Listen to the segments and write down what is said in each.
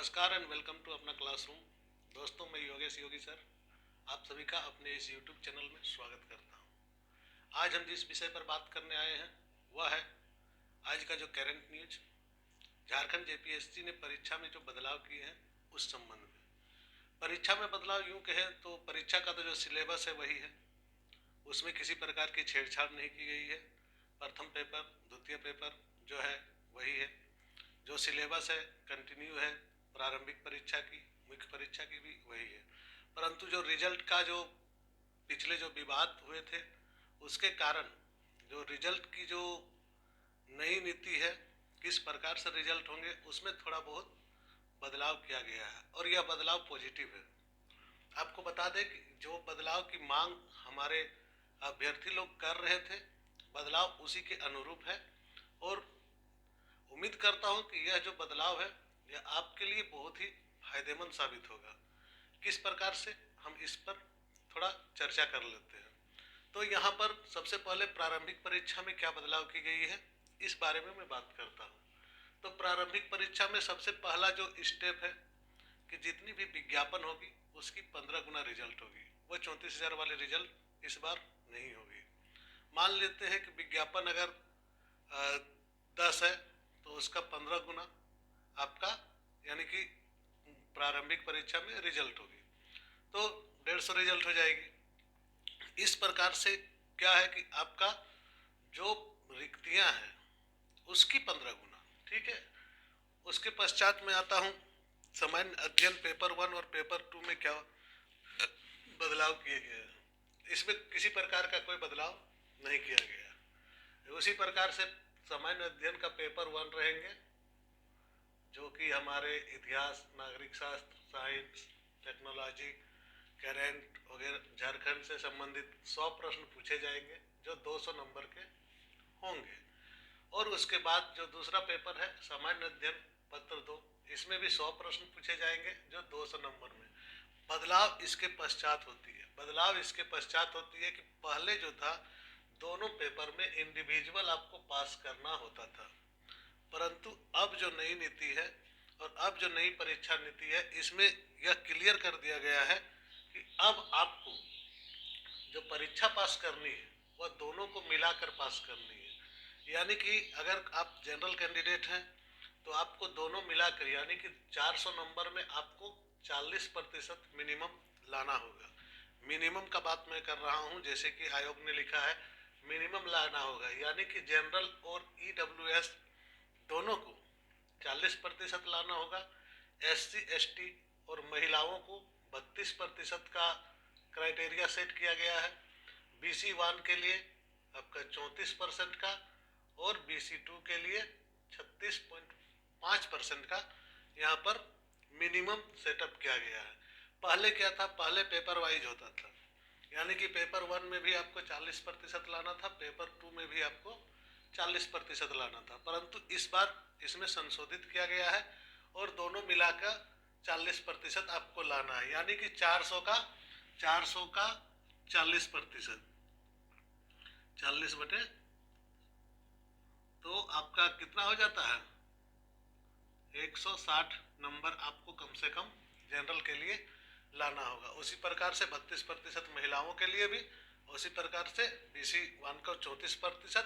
नमस्कार and welcome to अपना classroom. दोस्तों, मैं योगेश योगी सर आप सभी का अपने इस यूट्यूब चैनल में स्वागत करता हूं। आज हम जिस विषय पर बात करने आए हैं वह है आज का जो करंट न्यूज, झारखंड जेपीएससी ने परीक्षा में जो बदलाव किए हैं उस संबंध में। परीक्षा में बदलाव यूँ कहें तो परीक्षा का तो जो सिलेबस है वही है, उसमें किसी प्रकार की छेड़छाड़ नहीं की गई है। प्रथम पेपर द्वितीय पेपर जो है वही है, जो सिलेबस है कंटिन्यू है। प्रारंभिक परीक्षा की मुख्य परीक्षा की भी वही है, परंतु जो रिजल्ट का जो पिछले जो विवाद हुए थे उसके कारण जो रिजल्ट की जो नई नीति है, किस प्रकार से रिजल्ट होंगे, उसमें थोड़ा बहुत बदलाव किया गया है और यह बदलाव पॉजिटिव है। आपको बता दें कि जो बदलाव की मांग हमारे अभ्यर्थी लोग कर रहे थे, बदलाव उसी के अनुरूप है और उम्मीद करता हूं कि यह जो बदलाव है यह आपके लिए बहुत ही फायदेमंद साबित होगा। किस प्रकार से, हम इस पर थोड़ा चर्चा कर लेते हैं। तो यहाँ पर सबसे पहले प्रारंभिक परीक्षा में क्या बदलाव की गई है इस बारे में मैं बात करता हूँ। तो प्रारंभिक परीक्षा में सबसे पहला जो स्टेप है कि जितनी भी विज्ञापन होगी उसकी 15 गुना रिजल्ट होगी। वो 34,000 वाली रिजल्ट इस बार नहीं होगी। मान लेते हैं कि विज्ञापन अगर 10 है तो उसका 15 गुना आपका यानी कि प्रारंभिक परीक्षा में रिजल्ट होगी, तो 150 रिजल्ट हो जाएगी। इस प्रकार से क्या है कि आपका जो रिक्तियां हैं उसकी 15 गुना, ठीक है। उसके पश्चात में आता हूँ सामान्य अध्ययन पेपर 1 और पेपर 2 में क्या बदलाव किए गए हैं। इसमें किसी प्रकार का कोई बदलाव नहीं किया गया। उसी प्रकार से सामान्य अध्ययन का पेपर 1 रहेंगे जो कि हमारे इतिहास, नागरिक शास्त्र, साइंस, टेक्नोलॉजी, करेंट वगैरह झारखंड से संबंधित 100 प्रश्न पूछे जाएंगे जो 200 नंबर के होंगे। और उसके बाद जो दूसरा पेपर है सामान्य अध्ययन पत्र 2, इसमें भी 100 प्रश्न पूछे जाएंगे जो 200 नंबर में। बदलाव इसके पश्चात होती है, बदलाव इसके पश्चात होती है कि पहले जो था दोनों पेपर में इंडिविजुअल आपको पास करना होता था, परंतु अब जो नई नीति है और अब जो नई परीक्षा नीति है इसमें यह क्लियर कर दिया गया है कि अब आपको जो परीक्षा पास करनी है वह दोनों को मिलाकर पास करनी है। यानी कि अगर आप जनरल कैंडिडेट हैं तो आपको दोनों मिलाकर यानी कि 400 नंबर में आपको 40% मिनिमम लाना होगा। मिनिमम का बात मैं कर रहा हूं, जैसे कि आयोग ने लिखा है मिनिमम लाना होगा, यानी कि जनरल और ईडब्ल्यूएस दोनों को 40% लाना होगा। एससी एसटी और महिलाओं को 32% का क्राइटेरिया सेट किया गया है। बीसी 1 के लिए आपका 34% का और बीसी 2 के लिए 36.5% का यहाँ पर मिनिमम सेटअप किया गया है। पहले क्या था, पहले पेपर वाइज होता था, यानी कि पेपर 1 में भी आपको 40% लाना था, पेपर 2 में भी आपको 40% लाना था, परंतु इस बार इसमें संशोधित किया गया है और दोनों मिलाकर 40% आपको लाना है, यानी कि 400 का 40%, 40 बटे तो आपका कितना हो जाता है 160 नंबर आपको कम से कम जनरल के लिए लाना होगा। उसी प्रकार से 32% महिलाओं के लिए भी, उसी प्रकार से बीसी 1 का 34%।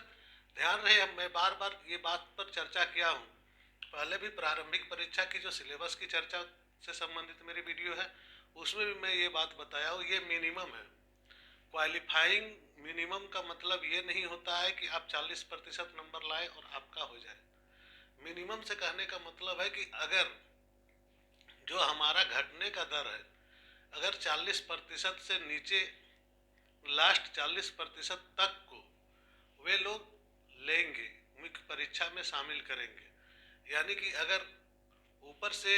ध्यान रहे, मैं बार बार ये बात पर चर्चा किया हूँ, पहले भी प्रारंभिक परीक्षा की जो सिलेबस की चर्चा से संबंधित मेरी वीडियो है उसमें भी मैं ये बात बताया हूँ, ये मिनिमम है। क्वालिफाइंग मिनिमम का मतलब ये नहीं होता है कि आप 40% नंबर लाए और आपका हो जाए। मिनिमम से कहने का मतलब है कि अगर जो हमारा घटने का दर है, अगर 40% से नीचे लास्ट 40% तक को वे लोग लेंगे, मुख्य परीक्षा में शामिल करेंगे, यानी कि अगर ऊपर से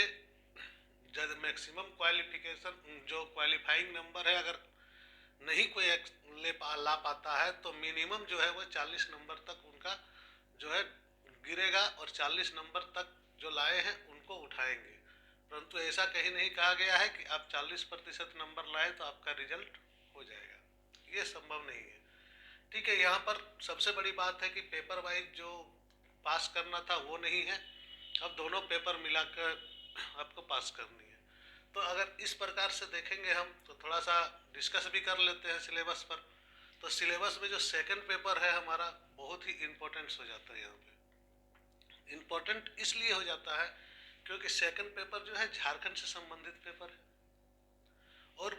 मैक्सिमम क्वालिफिकेशन जो क्वालिफाइंग नंबर है अगर नहीं कोई ला पाता है तो मिनिमम जो है वो 40 नंबर तक उनका जो है गिरेगा और 40 नंबर तक जो लाए हैं उनको उठाएंगे। परंतु ऐसा कहीं नहीं कहा गया है कि आप 40% नंबर लाए तो आपका रिजल्ट हो जाएगा, ये संभव नहीं है। ठीक है, यहाँ पर सबसे बड़ी बात है कि पेपर वाइज जो पास करना था वो नहीं है, अब दोनों पेपर मिलाकर आपको पास करनी है। तो अगर इस प्रकार से देखेंगे हम तो थोड़ा सा डिस्कस भी कर लेते हैं सिलेबस पर। तो सिलेबस में जो सेकंड पेपर है हमारा बहुत ही इम्पोर्टेंट हो जाता है। यहाँ पे इम्पोर्टेंट इसलिए हो जाता है क्योंकि सेकंड पेपर जो है झारखंड से संबंधित पेपर है, और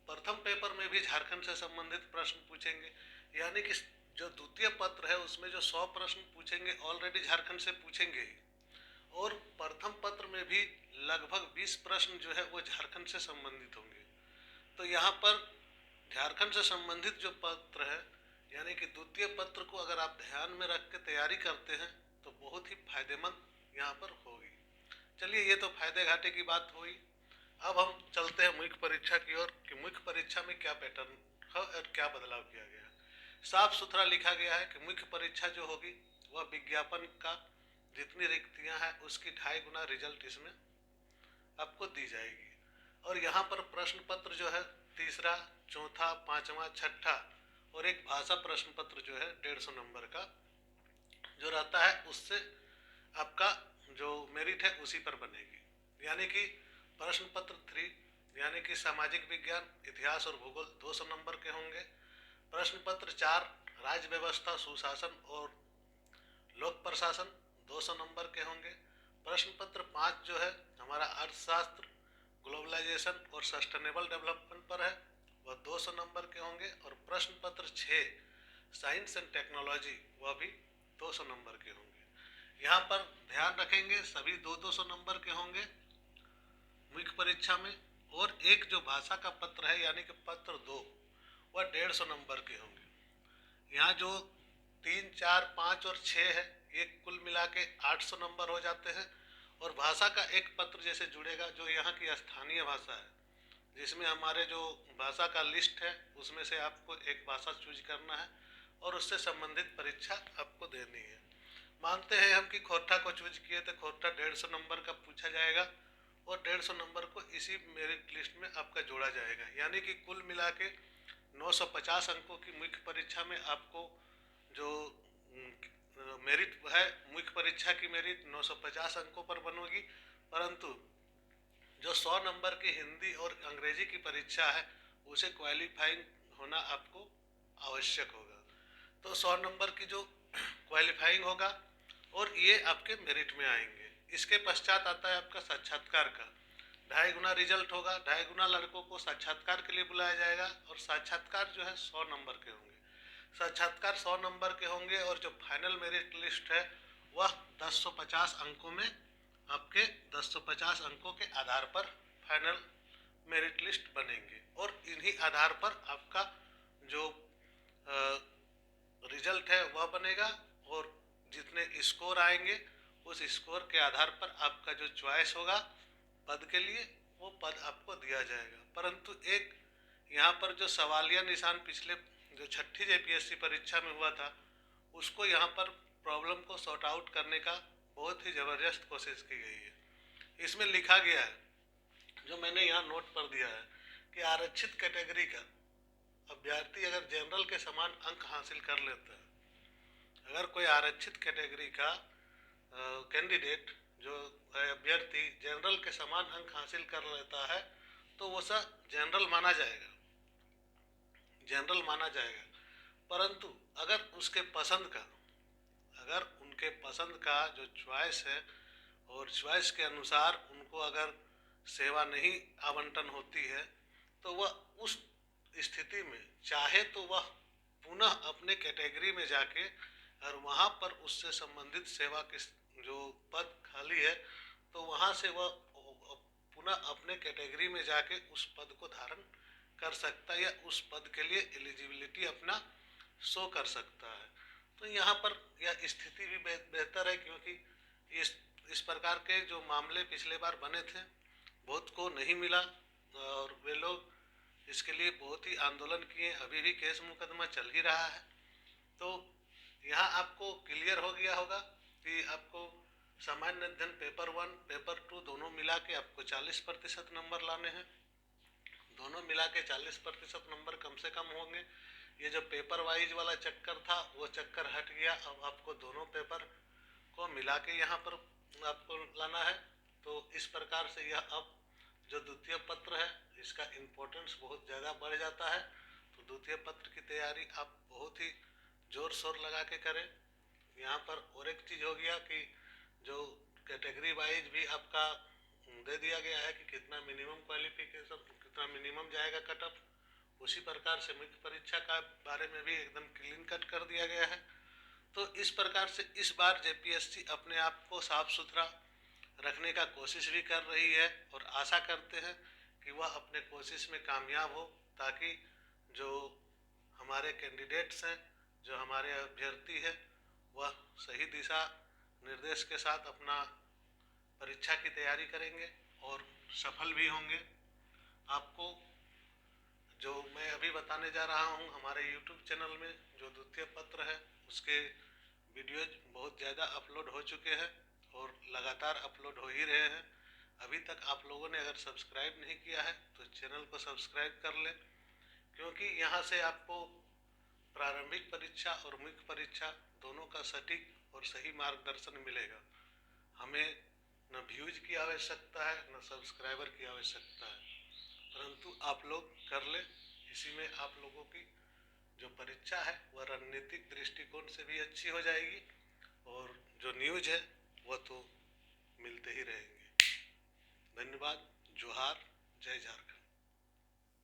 प्रथम पेपर में भी झारखंड से संबंधित प्रश्न पूछेंगे। यानी कि जो द्वितीय पत्र है उसमें जो 100 प्रश्न पूछेंगे ऑलरेडी झारखंड से पूछेंगे ही, और प्रथम पत्र में भी लगभग 20 प्रश्न जो है वो झारखंड से संबंधित होंगे। तो यहाँ पर झारखंड से संबंधित जो पत्र है यानी कि द्वितीय पत्र को अगर आप ध्यान में रख के तैयारी करते हैं तो बहुत ही फायदेमंद यहाँ पर होगी। चलिए, ये तो फायदे घाटे की बात हुई। अब हम चलते हैं मुख्य परीक्षा की ओर कि मुख्य परीक्षा में क्या पैटर्न है और क्या बदलाव किया गया है। साफ सुथरा लिखा गया है कि मुख्य परीक्षा जो होगी वह विज्ञापन का जितनी रिक्तियां हैं उसकी 2.5 गुना रिजल्ट इसमें आपको दी जाएगी। और यहाँ पर प्रश्न पत्र जो है तीसरा, चौथा, पांचवा, छठा और एक भाषा प्रश्न पत्र जो है 150 नंबर का जो रहता है उससे आपका जो मेरिट है उसी पर बनेगी। यानी कि प्रश्न पत्र 3 यानी कि सामाजिक विज्ञान, इतिहास और भूगोल 200 नंबर के होंगे। प्रश्न पत्र 4 राज्य व्यवस्था, सुशासन और लोक प्रशासन 200 नंबर के होंगे। प्रश्न पत्र 5 जो है हमारा अर्थशास्त्र, ग्लोबलाइजेशन और सस्टेनेबल डेवलपमेंट पर है, वह 200 नंबर के होंगे। और प्रश्न पत्र 6 साइंस एंड टेक्नोलॉजी वह भी 200 नंबर के होंगे। यहाँ पर ध्यान रखेंगे सभी 200 नंबर के होंगे मुख्य परीक्षा में, और एक जो भाषा का पत्र है यानी कि पत्र 2 वह 150 नंबर के होंगे। यहाँ जो 3, 4, 5 और 6 है ये कुल मिला के 800 नंबर हो जाते हैं। और भाषा का एक पत्र जैसे जुड़ेगा जो यहाँ की स्थानीय भाषा है, जिसमें हमारे जो भाषा का लिस्ट है उसमें से आपको एक भाषा चूज करना है और उससे संबंधित परीक्षा आपको देनी है। मानते हैं हम कि खोरठा को चूज किए तो खोरठा 150 नंबर का पूछा जाएगा और 150 नंबर को इसी मेरिट लिस्ट में आपका जोड़ा जाएगा। यानी कि कुल मिला के 950 अंकों की मुख्य परीक्षा में आपको जो मेरिट है मुख्य परीक्षा की मेरिट 950 अंकों पर बनेगी। परंतु जो 100 नंबर की हिंदी और अंग्रेजी की परीक्षा है उसे क्वालिफाइंग होना आपको आवश्यक होगा। तो 100 नंबर की जो क्वालिफाइंग होगा और ये आपके मेरिट में आएंगे। इसके पश्चात आता है आपका साक्षात्कार का 2.5 गुना रिजल्ट होगा। 2.5 गुना लड़कों को साक्षात्कार के लिए बुलाया जाएगा और साक्षात्कार जो है 100 नंबर के होंगे। साक्षात्कार 100 नंबर के होंगे और जो फाइनल मेरिट लिस्ट है वह 1050 अंकों में आपके 1050 अंकों के आधार पर फाइनल मेरिट लिस्ट बनेंगे। और इन्हीं आधार पर आपका जो रिजल्ट है वह बनेगा और जितने स्कोर आएंगे उस स्कोर के आधार पर आपका जो चॉइस होगा पद के लिए वो पद आपको दिया जाएगा। परंतु एक यहाँ पर जो सवालिया निशान पिछले जो 6ठी जेपीएससी परीक्षा में हुआ था उसको यहाँ पर प्रॉब्लम को सॉर्ट आउट करने का बहुत ही ज़बरदस्त कोशिश की गई है। इसमें लिखा गया है, जो मैंने यहाँ नोट पर दिया है, कि आरक्षित कैटेगरी का अभ्यर्थी अगर जनरल के समान अंक हासिल कर लेता है, अगर कोई आरक्षित कैटेगरी का कैंडिडेट जो अभ्यर्थी जनरल के समान अंक हासिल कर लेता है तो वो सब जनरल माना जाएगा, जनरल माना जाएगा। परंतु अगर उसके पसंद का, अगर उनके पसंद का जो चॉइस है और चॉइस के अनुसार उनको अगर सेवा नहीं आवंटन होती है तो वह उस स्थिति में चाहे तो वह पुनः अपने कैटेगरी में जाके और वहाँ पर उससे संबंधित सेवा के जो पद खाली है तो वहाँ से वह पुनः अपने कैटेगरी में जाके उस पद को धारण कर सकता है या उस पद के लिए एलिजिबिलिटी अपना शो कर सकता है। तो यहाँ पर यह स्थिति भी बेहतर है क्योंकि इस प्रकार के जो मामले पिछले बार बने थे बहुत को नहीं मिला और वे लोग इसके लिए बहुत ही आंदोलन किए, अभी भी केस मुकदमा चल ही रहा है। तो यहाँ आपको क्लियर हो गया होगा कि आपको सामान्य अध्ययन पेपर 1 पेपर 2 दोनों मिला के आपको 40% नंबर लाने हैं। दोनों मिला के 40% नंबर कम से कम होंगे। ये जो पेपर वाइज वाला चक्कर था वो चक्कर हट गया। अब आपको दोनों पेपर को मिला के यहाँ पर आपको लाना है। तो इस प्रकार से यह अब जो द्वितीय पत्र है इसका इम्पोर्टेंस बहुत ज़्यादा बढ़ जाता है। तो द्वितीय पत्र की तैयारी आप बहुत ही जोर शोर लगा के करें। यहाँ पर और एक चीज़ हो गया कि जो कैटेगरी वाइज भी आपका दे दिया गया है कि कितना मिनिमम क्वालिफिकेशन, कितना मिनिमम जाएगा कट ऑफ, उसी प्रकार से मुख्य परीक्षा का बारे में भी एकदम क्लीन कट कर दिया गया है। तो इस प्रकार से इस बार जेपीएससी अपने आप को साफ सुथरा रखने का कोशिश भी कर रही है और आशा करते हैं कि वह अपने कोशिश में कामयाब हो, ताकि जो हमारे कैंडिडेट्स हैं, जो हमारे अभ्यर्थी हैं, वह सही दिशा निर्देश के साथ अपना परीक्षा की तैयारी करेंगे और सफल भी होंगे। आपको जो मैं अभी बताने जा रहा हूँ, हमारे YouTube चैनल में जो द्वितीय पत्र है उसके वीडियोज बहुत ज़्यादा अपलोड हो चुके हैं और लगातार अपलोड हो ही रहे हैं। अभी तक आप लोगों ने अगर सब्सक्राइब नहीं किया है तो चैनल को सब्सक्राइब कर लें, क्योंकि यहाँ से आपको प्रारंभिक परीक्षा और मुख्य परीक्षा दोनों का सटीक और सही मार्गदर्शन मिलेगा। हमें न व्यूज की आवश्यकता है न सब्सक्राइबर की आवश्यकता है, परंतु आप लोग कर ले। इसी में आप लोगों की जो परीक्षा है वह रणनीतिक दृष्टिकोण से भी अच्छी हो जाएगी और जो न्यूज है वह तो मिलते ही रहेंगे। धन्यवाद। जोहार। जय झारखंड।